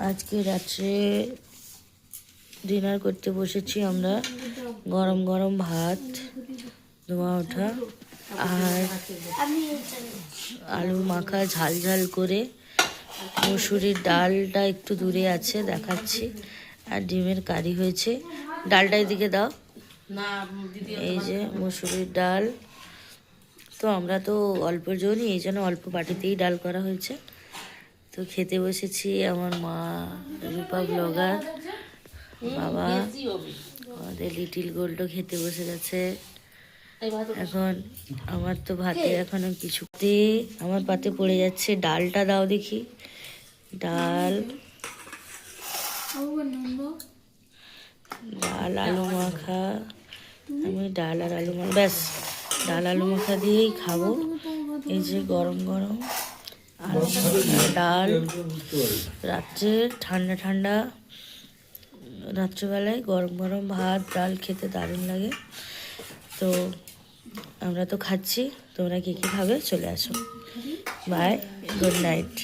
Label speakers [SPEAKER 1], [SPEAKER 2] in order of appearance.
[SPEAKER 1] আজকে রাত্রে ডিনার করতে বসেছি আমরা। গরম গরম ভাত, ধোয়া ওঠা, আর আলু মাখা ঝাল ঝাল করে। মসুরির ডালটা একটু দূরে আছে, দেখাচ্ছি। আর ডিমের কারি হয়েছে। ডালটা এদিকে দাও। এই যে মসুরির ডাল। তো আমরা তো অল্প জনই, এই জন্য অল্প বাটিতেই ডাল করা হয়েছে। তো খেতে বসেছি। আমার মা, রূপা ব্লগার, বাবা, আমাদের লিটিল গোল্ডও খেতে বসে গেছে। এখন আমার তো ভাতে এখনো কিছুতে আমার পাতে পড়ে যাচ্ছে। ডালটা দাও দেখি। ডাল, ডাল আলু মাখা। আমি ডাল আর আলু মাখা, ব্যাস ডাল আলু মাখা দিয়েই খাবো। এই যে গরম গরম আলু মাখা, ডাল। রাত্রে ঠান্ডা ঠান্ডা, রাত্রেবেলায় গরম গরম ভাত ডাল খেতে দারুণ লাগে। তো আমরা তো খাচ্ছি, তোমরা কে কে খাবে চলে আসো। Bye, good night.